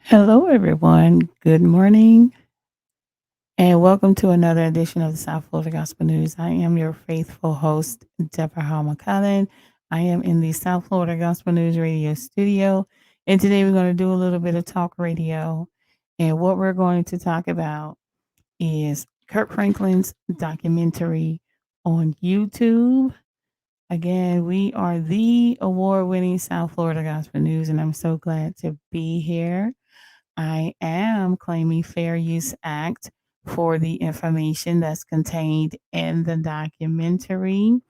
Hello, everyone. Good morning, and welcome to another edition of the South Florida Gospel News. I am your faithful host, Deborah McCullen. I am in the South Florida Gospel News radio studio, and today we're going to do a little bit of talk radio. And what we're going to talk about is Kirk Franklin's documentary on YouTube. Again, we are the award winning South Florida Gospel News, and I'm so glad to be here. I am claiming Fair Use Act for the information that's contained in the documentary.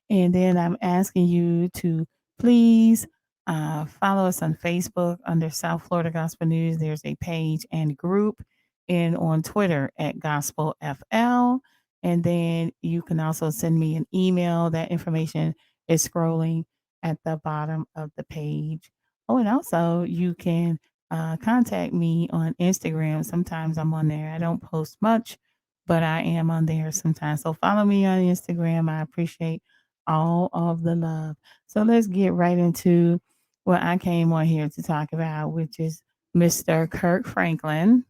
And then I'm asking you to please follow us on Facebook under South Florida Gospel News. There's a page and group, and on Twitter at Gospel FL. And then you can also send me an email. That information is scrolling at the bottom of the page. Oh, and also you can contact me on Instagram. Sometimes I'm on there. I don't post much, but I am on there sometimes. So follow me on Instagram. I appreciate all of the love. So let's get right into what I came on here to talk about, which is Mr. Kirk Franklin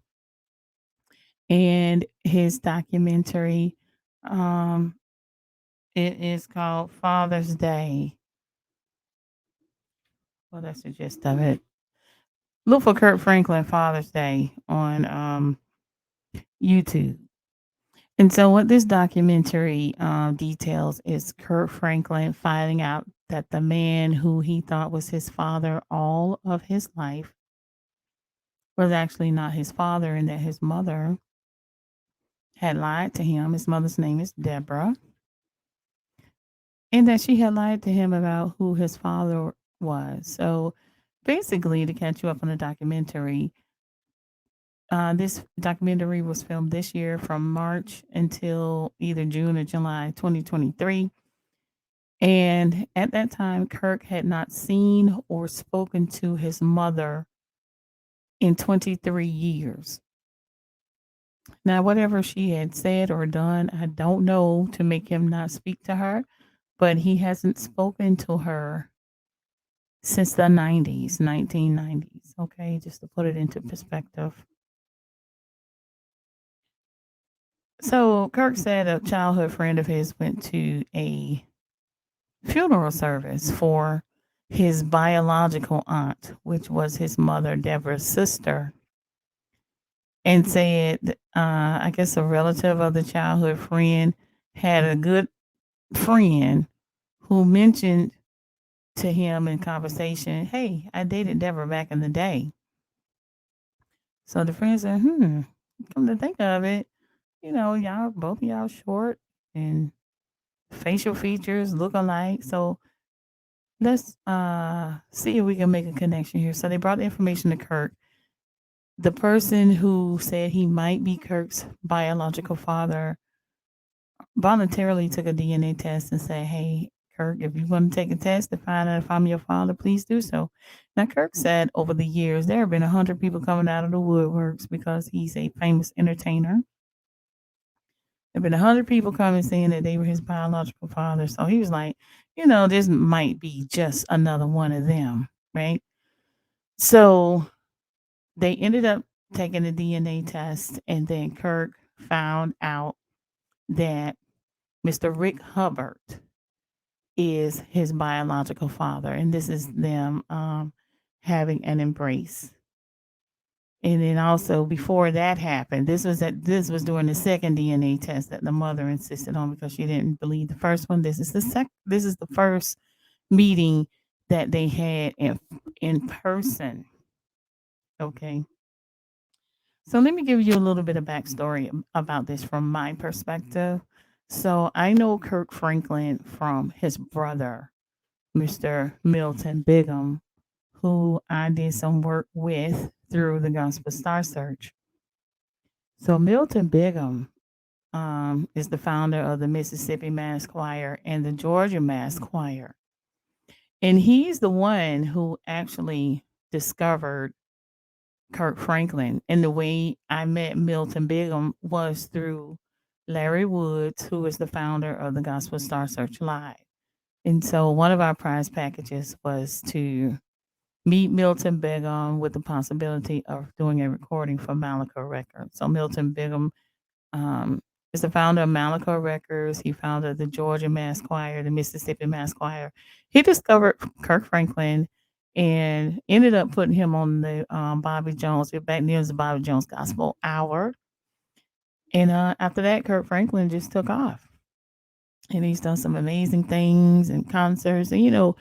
and his documentary. Um, it is called Father's Day. Well, that's the gist of it. Look for Kirk Franklin Father's Day on YouTube. And so, what this documentary details is Kirk Franklin finding out that the man who he thought was his father all of his life was actually not his father, and that his mother had lied to him. His mother's name is Deborah, and that she had lied to him about who his father was. So, basically, to catch you up on the documentary, this documentary was filmed this year from March until either June or July 2023. And at that time, Kirk had not seen or spoken to his mother in 23 years. Now, whatever she had said or done, I don't know to make him not speak to her, but he hasn't spoken to her since the 90s, 1990s. Okay, just to put it into perspective. So, Kirk said a childhood friend of his went to a funeral service for his biological aunt, which was his mother, Deborah's sister, and said, I guess a relative of the childhood friend had a good friend who mentioned to him in conversation, "Hey, I dated Deborah back in the day." So the friend said, come to think of it, y'all, both of y'all short and facial features look alike. So let's see if we can make a connection here. So they brought the information to Kirk. The person who said he might be Kirk's biological father voluntarily took a DNA test and said, "Hey, Kirk, if you want to take a test to find out if I'm your father, please do so." Now, Kirk said over the years, there have been 100 people coming out of the woodworks because he's a famous entertainer. There have been 100 people coming saying that they were his biological father. So he was like, this might be just another one of them, right? So they ended up taking the DNA test, and then Kirk found out that Mr. Rick Hubbard is his biological father, and this is them having an embrace. And then also before that happened, this was during the second DNA test that the mother insisted on because she didn't believe the first one. This is the first meeting that they had in person. Okay. So let me give you a little bit of backstory about this from my perspective. So I know Kirk Franklin from his brother, Mr. Milton Bigham, who I did some work with through the Gospel Star Search. So Milton Bigham is the founder of the Mississippi Mass Choir and the Georgia Mass Choir. And he's the one who actually discovered Kirk Franklin. And the way I met Milton Bigham was through Larry Woods, who is the founder of the Gospel Star Search Live. And so one of our prize packages was to meet Milton Bigham with the possibility of doing a recording for Malaco Records. So Milton Bigham um, is the founder of Malaco Records. He founded the Georgia Mass Choir, the Mississippi Mass Choir. He discovered Kirk Franklin and ended up putting him on the Bobby Jones. Back then, it was the Bobby Jones Gospel Hour. And after that, Kirk Franklin just took off. And he's done some amazing things and concerts. And,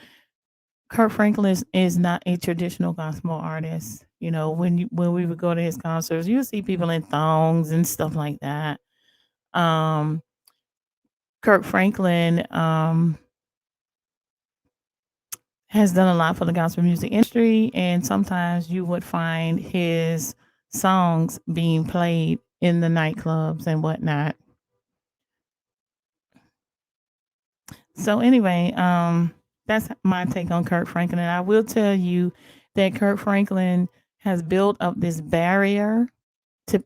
Kirk Franklin is not a traditional gospel artist. When we would go to his concerts, you would see people in thongs and stuff like that. Um, Kirk Franklin has done a lot for the gospel music industry, and sometimes you would find his songs being played in the nightclubs and whatnot. So anyway, that's my take on Kirk Franklin. And I will tell you that Kirk Franklin has built up this barrier to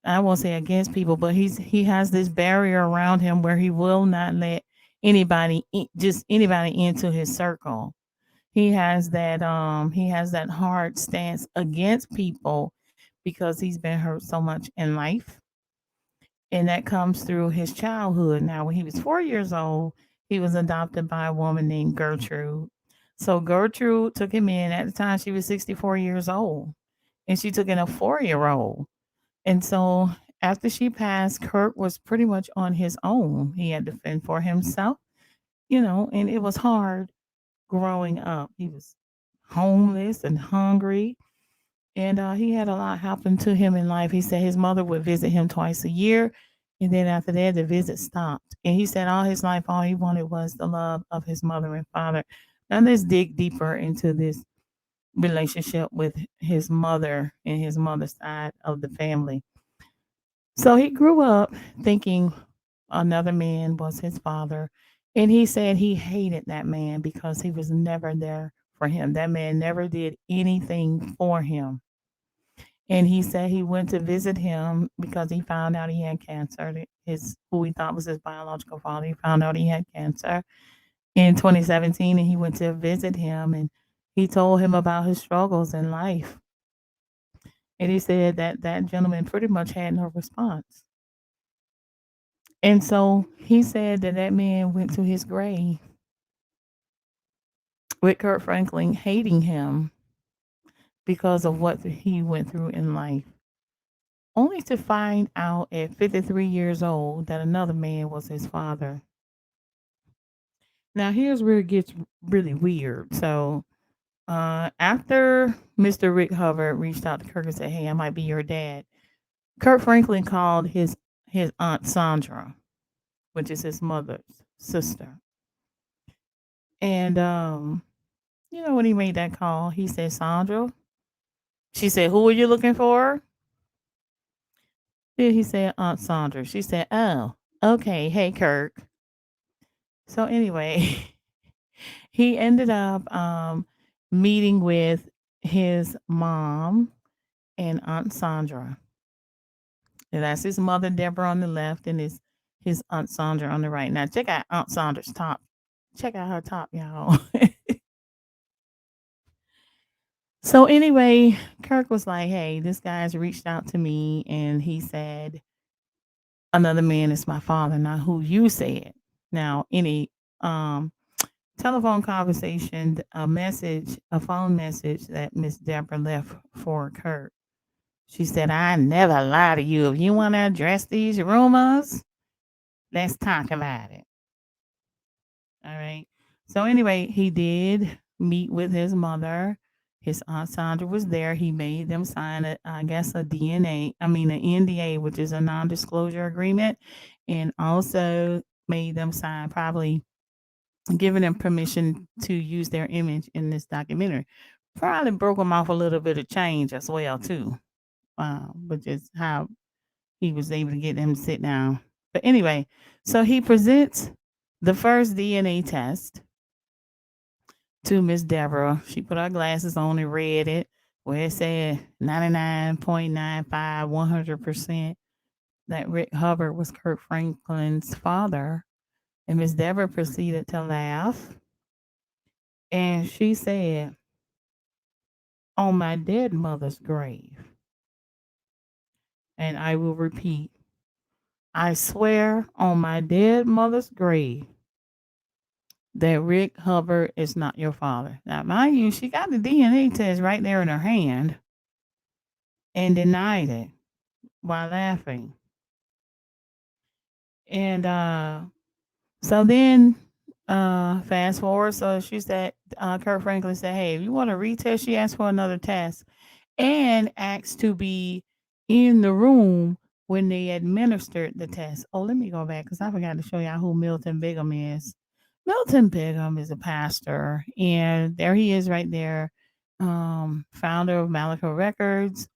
I won't say against people, but he has this barrier around him where he will not let just anybody into his circle. He has that hard stance against people because he's been hurt so much in life, and that comes through his childhood. Now, when he was 4 years old, he was adopted by a woman named Gertrude. So Gertrude took him in. At the time, she was 64 years old, and she took in a 4 year old. And so after she passed, Kurt was pretty much on his own. He had to fend for himself, and it was hard growing up. He was homeless and hungry, and he had a lot happen to him in life. He said his mother would visit him twice a year, and then after that, the visit stopped. And he said all his life, all he wanted was the love of his mother and father. Now let's dig deeper into this relationship with his mother and his mother's side of the family. So he grew up thinking another man was his father. And he said he hated that man because he was never there for him. That man never did anything for him. And he said he went to visit him because he found out he had cancer. His who he thought was his biological father, he found out he had cancer in 2017, and he went to visit him, and he told him about his struggles in life. And he said that that gentleman pretty much had no response. And so he said that that man went to his grave with Kurt Franklin hating him because of what he went through in life, only to find out at 53 years old that another man was his father. Now, here's where it gets really weird. So, after Mr. Rick Hubbard reached out to Kirk and said, "Hey, I might be your dad," Kurt Franklin called his aunt Sandra, which is his mother's sister, and when he made that call, he said, "Sandra." She said, "Who are you looking for?" Then he said, "Aunt Sandra." She said, "Oh, okay. Hey, Kirk." So anyway, he ended up meeting with his mom and Aunt Sandra. And that's his mother, Deborah, on the left, and his Aunt Sandra on the right. Now, check out Aunt Sandra's top. Check out her top, y'all. So anyway, Kirk was like, "Hey, this guy's reached out to me, and he said another man is my father, not who you said." Now, any um telephone conversation, a phone message that Miss Deborah left for Kirk. She said, "I never lie to you. If you want to address these rumors, let's talk about it." All right. So anyway, he did meet with his mother. His aunt Sandra was there. He made them sign I guess, a DNA. I mean, an NDA, which is a non-disclosure agreement, and also made them sign, probably giving them permission to use their image in this documentary. Probably broke them off a little bit of change as well too, which is how he was able to get them to sit down. But anyway, so he presents the first DNA test to Miss Deborah. She put her glasses on and read it, where it said 99.95, 100% that Rick Hubbard was Kirk Franklin's father. And Miss Deborah proceeded to laugh. And she said, on my dead mother's grave. And I will repeat, I swear on my dead mother's grave that Rick Hubbard is not your father. Now, mind you, she got the DNA test right there in her hand and denied it while laughing. And so then, fast forward. So she said, Kirk Franklin said, "Hey, if you want to retest," she asked for another test and asked to be in the room when they administered the test. Oh, let me go back because I forgot to show y'all who Milton Bigham is. Milton Bigham is a pastor, and there he is right there, founder of Malachi Records,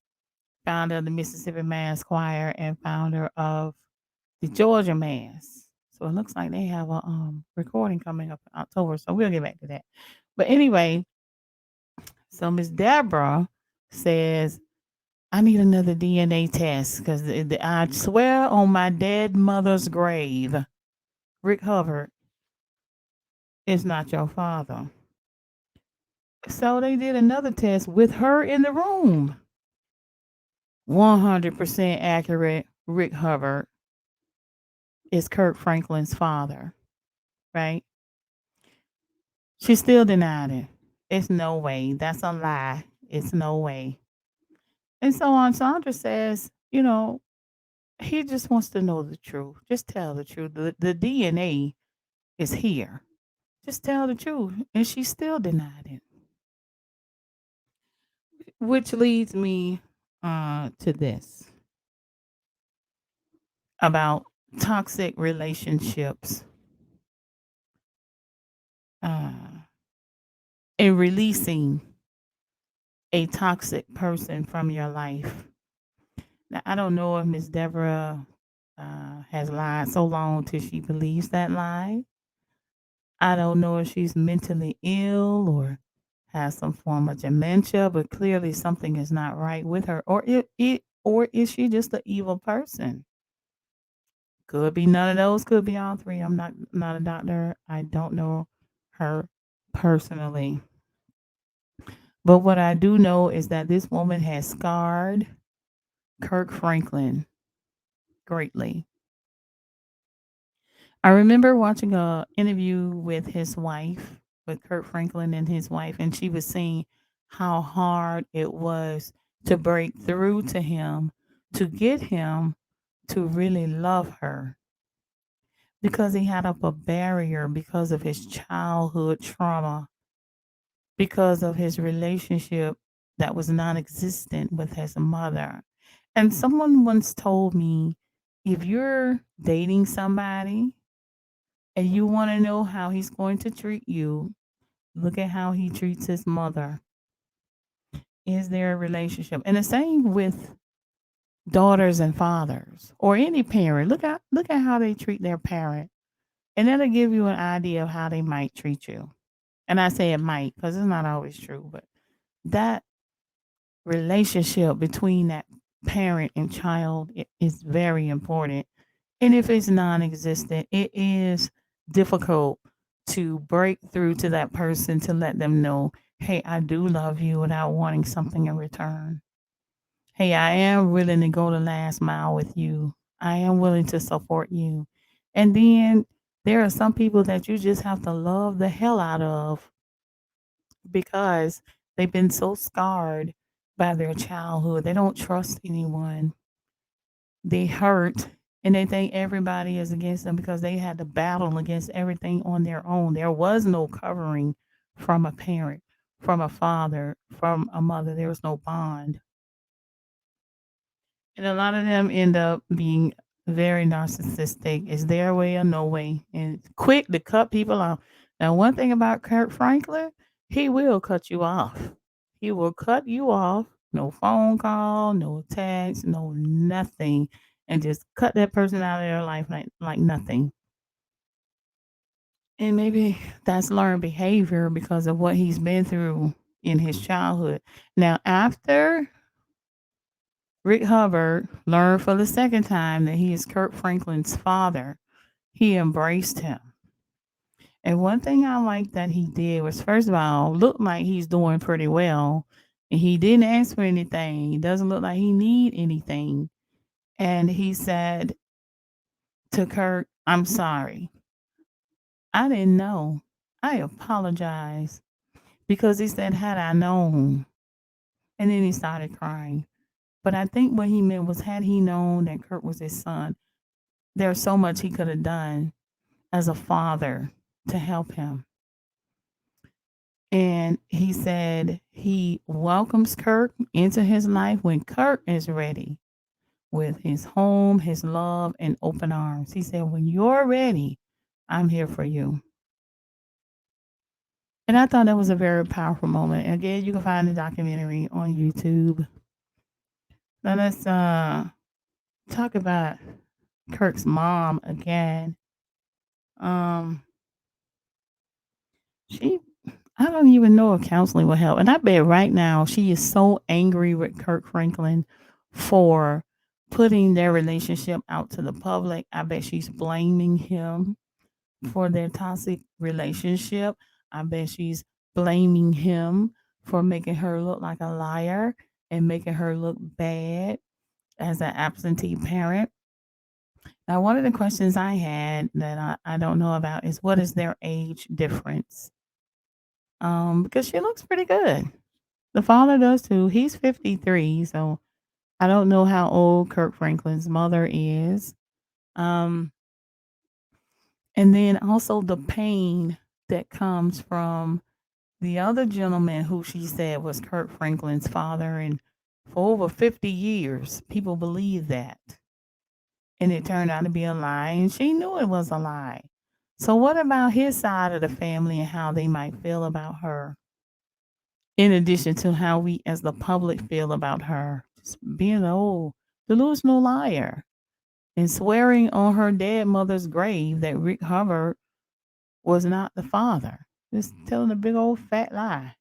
founder of the Mississippi Mass Choir, and founder of the Georgia Mass. So it looks like they have a recording coming up in October. So we'll get back to that. But anyway, so Miss Deborah says, I need another DNA test because I swear on my dead mother's grave, Rick Hubbard is not your father. So they did another test with her in the room. 100% accurate. Rick Hubbard is Kirk Franklin's father, right? She still denied it. It's no way. That's a lie. It's no way. And so on, Sandra says, he just wants to know the truth. Just tell the truth. The DNA is here. Just tell the truth. And she still denied it. Which leads me to this about toxic relationships uh, and releasing a toxic person from your life. Now, I don't know if Miss Deborah has lied so long till she believes that lie. I don't know if she's mentally ill or has some form of dementia, but clearly something is not right with her, or is she just an evil person? Could be none of those. Could be all three. I'm not a doctor. I don't know her personally, but what I do know is that this woman has scarred Kirk Franklin greatly. I remember watching a interview with his wife, with Kirk Franklin and his wife, and she was saying how hard it was to break through to him, to get him to really love her because he had up a barrier because of his childhood trauma, because of his relationship that was non-existent with his mother. And someone once told me, if you're dating somebody and you want to know how he's going to treat you, look at how he treats his mother. Is there a relationship? And the same with daughters and fathers or any parent. Look at how they treat their parent. And that'll give you an idea of how they might treat you. And I say it might because it's not always true, but that relationship between that parent and child is very important. And if it's non existent, it is difficult to break through to that person to let them know, hey, I do love you without wanting something in return. Hey, I am willing to go the last mile with you. I am willing to support you. And then there are some people that you just have to love the hell out of because they've been so scarred by their childhood. They don't trust anyone. They hurt and they think everybody is against them because they had to battle against everything on their own. There was no covering from a parent, from a father, from a mother. There was no bond. And a lot of them end up being very narcissistic. It's their way or no way, and quick to cut people off. Now, one thing about Kirk Franklin, he will cut you off. He will cut you off. No phone call, no text, no nothing, and just cut that person out of their life like nothing. And maybe that's learned behavior because of what he's been through in his childhood. Now, after Rick Hubbard learned for the second time that he is Kirk Franklin's father, he embraced him. And one thing I like that he did was, first of all, look like he's doing pretty well. And he didn't ask for anything. He doesn't look like he need anything. And he said to Kirk, I'm sorry. I didn't know. I apologize. Because he said, had I known. And then he started crying. But I think what he meant was, had he known that Kirk was his son, there's so much he could have done as a father to help him. And he said he welcomes Kirk into his life when Kirk is ready with his home, his love, and open arms. He said, when you're ready, I'm here for you. And I thought that was a very powerful moment. Again, you can find the documentary on YouTube. Now let's talk about Kirk's mom again. Um, she, I don't even know if counseling will help. And I bet right now she is so angry with Kirk Franklin for putting their relationship out to the public. I bet she's blaming him for their toxic relationship. I bet she's blaming him for making her look like a liar and making her look bad as an absentee parent. Now, one of the questions I had that I don't know about is what is their age difference? Because she looks pretty good. The father does too. He's 53, so I don't know how old Kirk Franklin's mother is. Um, and then also the pain that comes from the other gentleman who she said was Kirk Franklin's father. And for over 50 years, people believed that. And it turned out to be a lie. And she knew it was a lie. So, what about his side of the family and how they might feel about her? In addition to how we as the public feel about her, just being an old delusional liar and swearing on her dead mother's grave that Rick Hubbard was not the father. Just telling a big old fat lie.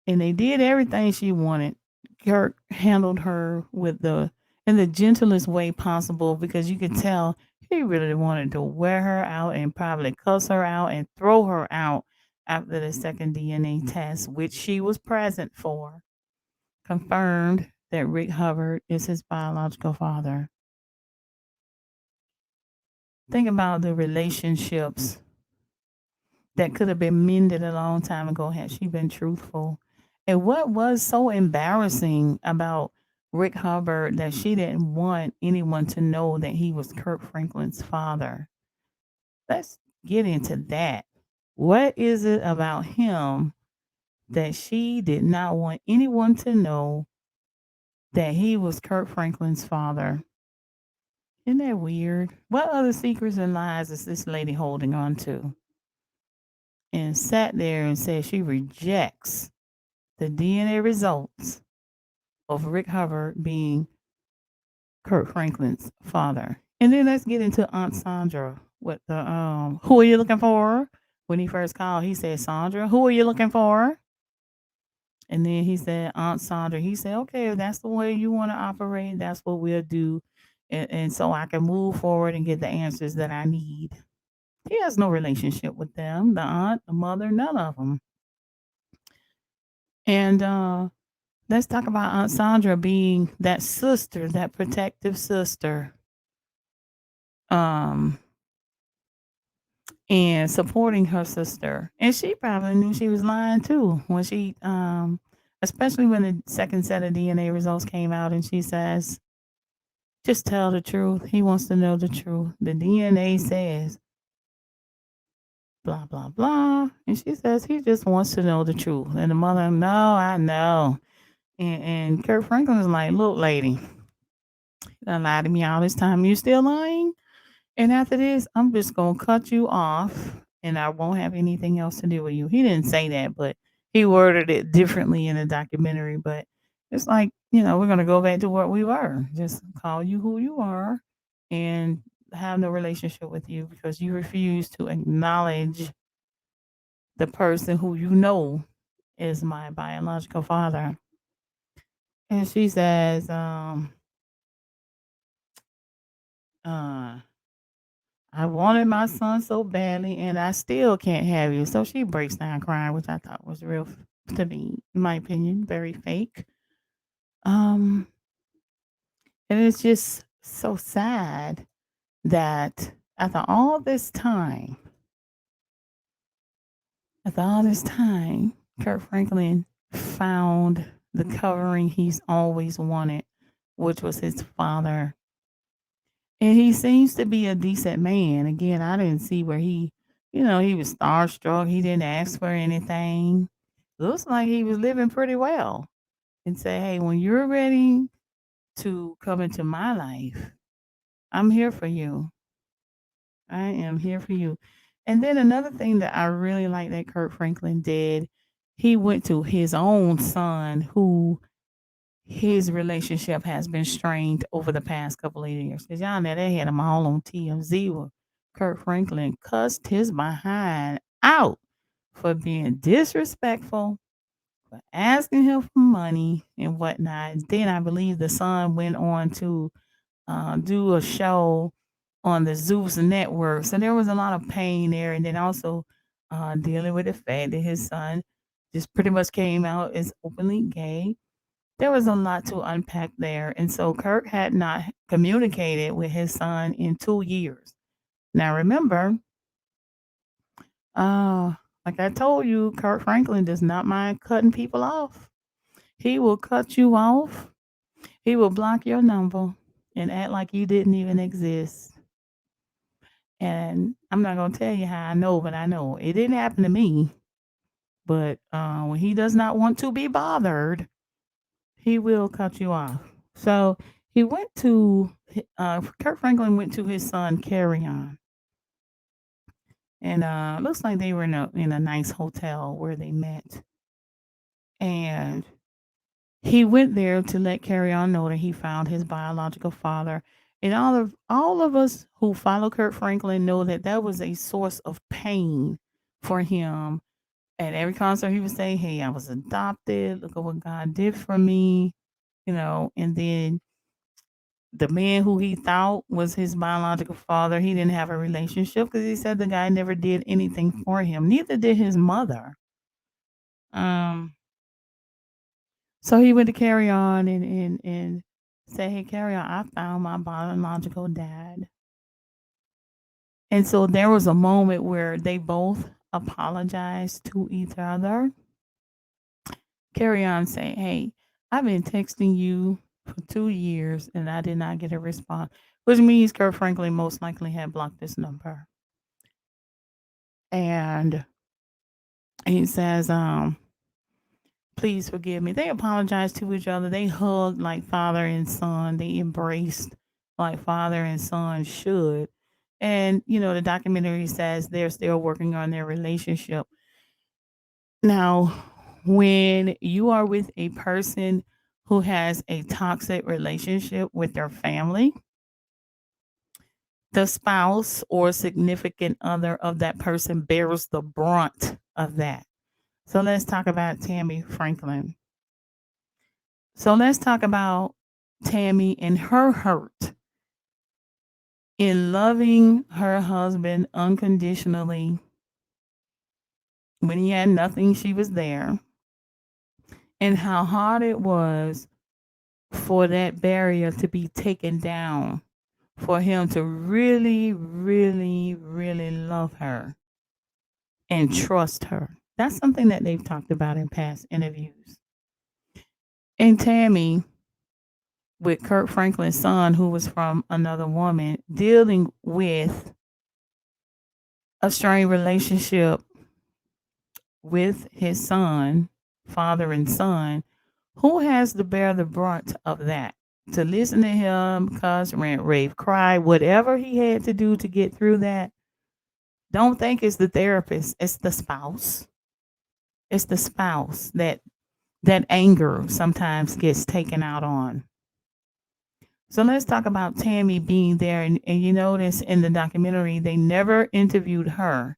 And they did everything she wanted. Kirk handled her with the in the gentlest way possible because you could tell he really wanted to wear her out and probably cuss her out and throw her out after the second DNA test, which she was present for, confirmed that Rick Hubbard is his biological father. Think about the relationships that could have been mended a long time ago had she been truthful. And what was so embarrassing about Rick Hubbard that she didn't want anyone to know that he was Kirk Franklin's father? Let's get into that. What is it about him that she did not want anyone to know that he was Kirk Franklin's father? Isn't that weird? What other secrets and lies is this lady holding on to? And sat there and said she rejects the DNA results of Rick Hubbard being Kirk Franklin's father. And then let's get into Aunt Sandra with the who are you looking for? When he first called, he said, Sandra, who are you looking for? And then he said, Aunt Sandra. He said, okay, if that's the way you want to operate, that's what we'll do. And so I can move forward and get the answers that I need. He has no relationship with them, the aunt, the mother, none of them. And let's talk about Aunt Sandra being that sister, that protective sister, um, and supporting her sister. And she probably knew she was lying too when she, especially when the second set of DNA results came out, and she says, "Just tell the truth." He wants to know the truth. The DNA says blah blah blah, and she says he just wants to know the truth. And the mother, no, I know. And Kurt Franklin is like, look, lady, you done lied to me all this time. You still lying? And after this, I'm just gonna cut you off and I won't have anything else to do with you. He didn't say that, but he worded it differently in the documentary. But it's like, we're gonna go back to what we were. Just call you who you are and have no relationship with you because you refuse to acknowledge the person who you know is my biological father. And she says, uh, I wanted my son so badly, and I still can't have you. So she breaks down crying, which I thought was real. to me, in my opinion, very fake. Um, and it's just so sad that after all this time, Kirk Franklin found the covering he's always wanted, which was his father. And he seems to be a decent man. Again, I didn't see where he was starstruck. He didn't ask for anything. Looks like he was living pretty well and say, hey, when you're ready to come into my life, I'm here for you. I am here for you. And then another thing that I really like that Kirk Franklin did, he went to his own son who his relationship has been strained over the past couple of years. Because y'all know they had him all on TMZ where Kirk Franklin cussed his behind out for being disrespectful, for asking him for money and whatnot. Then I believe the son went on to do a show on the Zeus network. So there was a lot of pain there. And then also dealing with the fact that his son just pretty much came out as openly gay. There was a lot to unpack there. And so Kirk had not communicated with his son in 2 years. Now remember, uh, like I told you, Kirk Franklin does not mind cutting people off. He will cut you off. He will block your number and act like you didn't even exist. And I'm not gonna tell you how I know, but I know it didn't happen to me. But when he does not want to be bothered, he will cut you off. So he went to Kurt Franklin went to his son Carry On, and looks like they were in a nice hotel where they met. And he went there to let Carry On know that he found his biological father. And all of us who follow Kurt Franklin know that that was a source of pain for him. At every concert, he would say, "Hey, I was adopted. Look at what God did for me," And then the man who he thought was his biological father, he didn't have a relationship because he said the guy never did anything for him. Neither did his mother. Um, so he went to Carry On and say, "Hey, Carry On, I found my biological dad." And so there was a moment where they both apologized to each other. Carry On saying, "Hey, I've been texting you for 2 years and I did not get a response," which means Kurt Franklin most likely had blocked this number. And he says, "Please forgive me." They apologized to each other. They hugged like father and son. They embraced like father and son should. And, the documentary says they're still working on their relationship. Now, when you are with a person who has a toxic relationship with their family, the spouse or significant other of that person bears the brunt of that. So let's talk about Tammy Franklin. So let's talk about Tammy and her hurt in loving her husband unconditionally. When he had nothing, she was there. And how hard it was for that barrier to be taken down, for him to really, really, really love her and trust her. That's something that they've talked about in past interviews. And Tammy, with Kirk Franklin's son, who was from another woman, dealing with a strained relationship with his son, father and son, who has to bear the brunt of that? To listen to him cuss, rant, rave, cry, whatever he had to do to get through that. Don't think it's the therapist, it's the spouse. It's the spouse that anger sometimes gets taken out on. So let's talk about Tammy being there. And you notice in the documentary, they never interviewed her.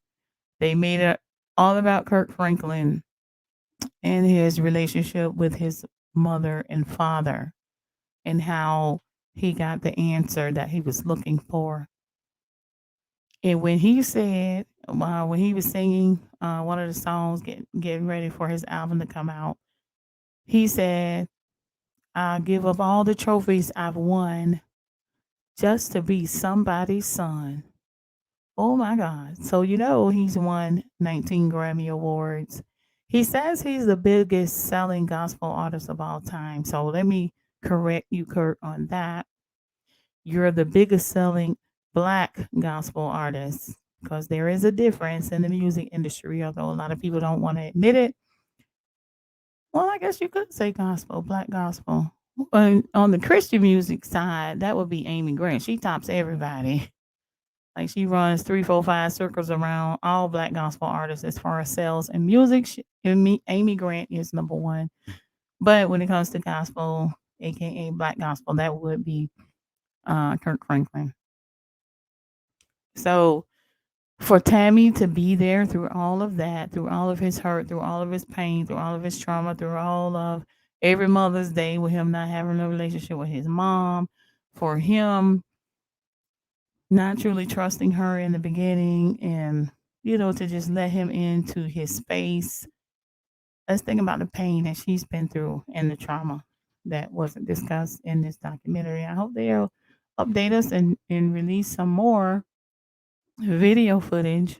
They made it all about Kirk Franklin and his relationship with his mother and father and how he got the answer that he was looking for. And when he said, when he was singing one of the songs, getting ready for his album to come out, he said, "I give up all the trophies I've won just to be somebody's son." Oh my God. So, he's won 19 Grammy Awards. He says he's the biggest selling gospel artist of all time. So, let me correct you, Kurt, on that. You're the biggest selling black gospel artist because there is a difference in the music industry, although a lot of people don't want to admit it. Well, I guess you could say gospel, black gospel. On the Christian music side, that would be Amy Grant. She tops everybody. Like she runs 3, 4, 5 circles around all black gospel artists as far as sales and music. Amy Grant is number one. But when it comes to gospel, aka black gospel, that would be Kirk Franklin. So for Tammy to be there through all of that, through all of his hurt, through all of his pain, through all of his trauma, through all of every Mother's Day with him not having a relationship with his mom, for him not truly trusting her in the beginning and, to just let him into his space. Let's think about the pain that she's been through and the trauma that wasn't discussed in this documentary. I hope they'll update us and release some more video footage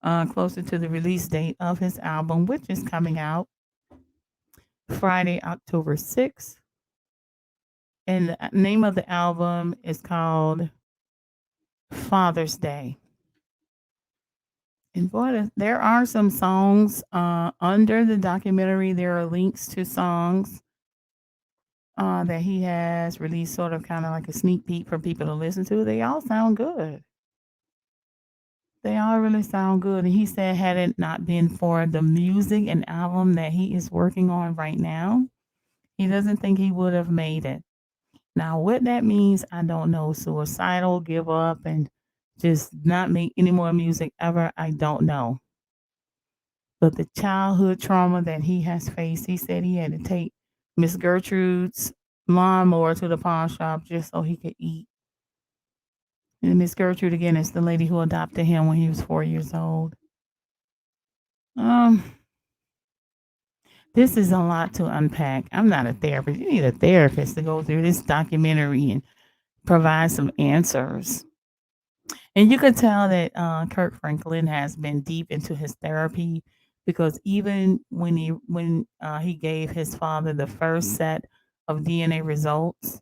closer to the release date of his album, which is coming out Friday, October 6th. And the name of the album is called Father's Day. And boy, there are some songs under the documentary. There are links to songs that he has released, sort of kind of like a sneak peek for people to listen to. They all sound good. They all really sound good. And he said, had it not been for the music and album that he is working on right now, he doesn't think he would have made it. Now, what that means, I don't know. Suicidal, give up, and just not make any more music ever, I don't know. But the childhood trauma that he has faced, he said he had to take Miss Gertrude's lawnmower to the pawn shop just so he could eat. And Miss Gertrude, again, is the lady who adopted him when he was 4 years old. Um, this is a lot to unpack. I'm not a therapist. You need a therapist to go through this documentary and provide some answers. And you could tell that Kirk Franklin has been deep into his therapy because even when he gave his father the first set of DNA results,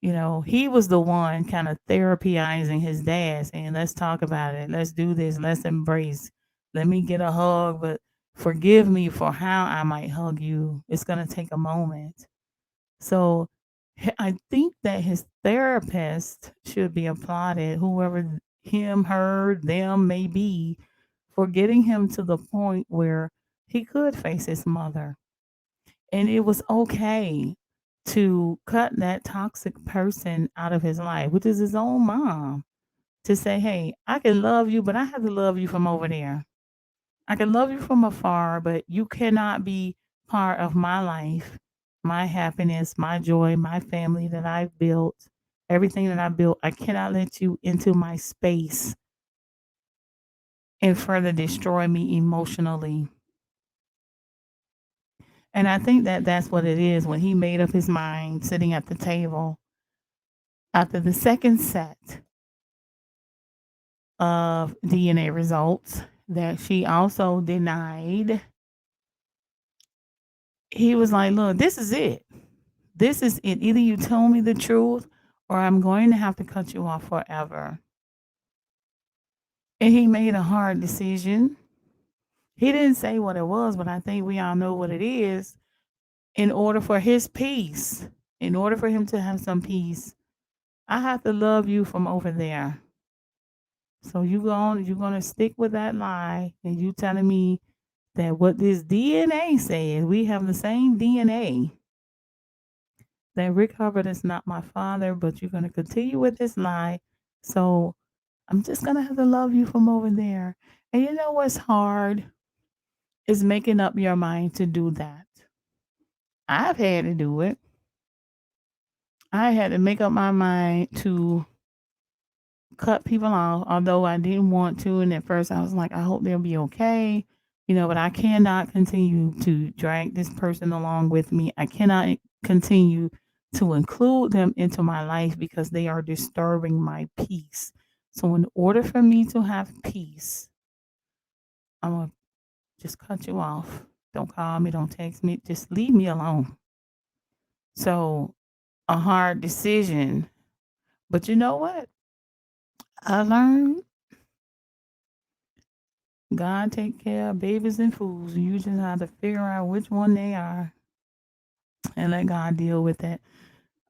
he was the one kind of therapizing his dad, saying, "Let's talk about it. Let's do this. Let's embrace. Let me get a hug, but forgive me for how I might hug you. It's gonna take a moment." So I think that his therapist should be applauded, whoever him, her, them may be, for getting him to the point where he could face his mother. And it was okay to cut that toxic person out of his life, which is his own mom, to say, "Hey, I can love you, but I have to love you from over there. I can love you from afar, but you cannot be part of my life, my happiness, my joy, my family that I've built, everything that I built. I cannot let you into my space and further destroy me emotionally." And I think that that's what it is when he made up his mind sitting at the table after the second set of DNA results that she also denied. He was like, "Look, this is it. This is it. Either you tell me the truth or I'm going to have to cut you off forever." And he made a hard decision. He didn't say what it was, but I think we all know what it is. In order for his peace, in order for him to have some peace, I have to love you from over there. So you're gonna stick with that lie, and you telling me that what this DNA says, we have the same DNA. That Rick Hubbard is not my father, but you're gonna continue with this lie. So I'm just gonna have to love you from over there. And you know what's hard is making up your mind to do that. I've had to do it. I had to make up my mind to cut people off, although I didn't want to. And at first, I was like, I hope they'll be okay, but I cannot continue to drag this person along with me. I cannot continue to include them into my life because they are disturbing my peace. So, in order for me to have peace, I'm going to just cut you off. Don't call me, don't text me, just leave me alone. So, a hard decision. But you know what? I learned God take care of babies and fools. You just have to figure out which one they are and let God deal with it.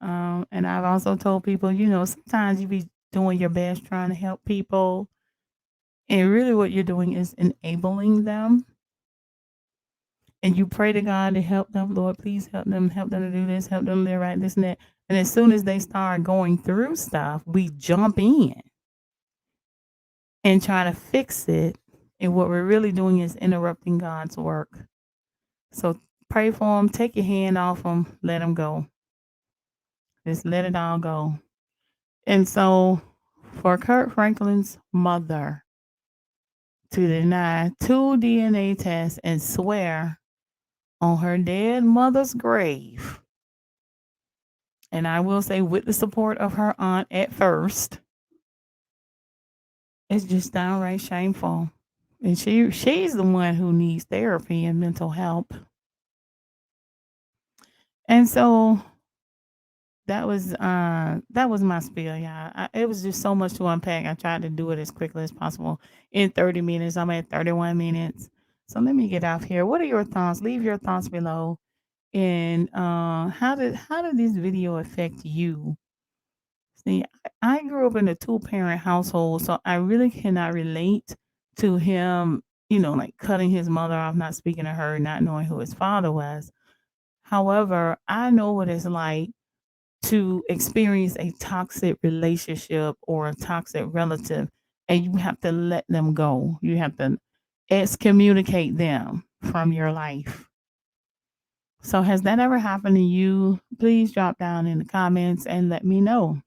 And I've also told people, sometimes you be doing your best trying to help people, and really what you're doing is enabling them. And you pray to God to help them, Lord, please help them to do this, help them to right this and that. And as soon as they start going through stuff, we jump in and try to fix it. And what we're really doing is interrupting God's work. So pray for them, take your hand off them, let them go. Just let it all go. And so for Kirk Franklin's mother to deny 2 DNA tests and swear on her dead mother's grave, and I will say with the support of her aunt at first, it's just downright shameful. And she's the one who needs therapy and mental help. And so that was my spiel, yeah. It was just so much to unpack. I tried to do it as quickly as possible in 30 minutes. I'm at 31 minutes. So let me get off here. What are your thoughts? Leave your thoughts below. And how did this video affect you? See, I grew up in a two-parent household, so I really cannot relate to him, like cutting his mother off, not speaking to her, not knowing who his father was. However, I know what it's like to experience a toxic relationship or a toxic relative, and you have to let them go. You have to excommunicate them from your life. So, has that ever happened to you? Please drop down in the comments and let me know.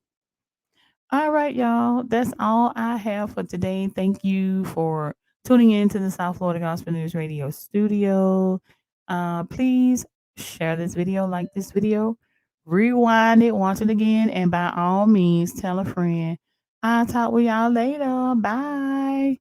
All right, y'all. That's all I have for today. Thank you for tuning in to the South Florida Gospel News Radio studio. Please share this video, like this video, rewind it, watch it again, and by all means, tell a friend. I'll talk with y'all later. Bye.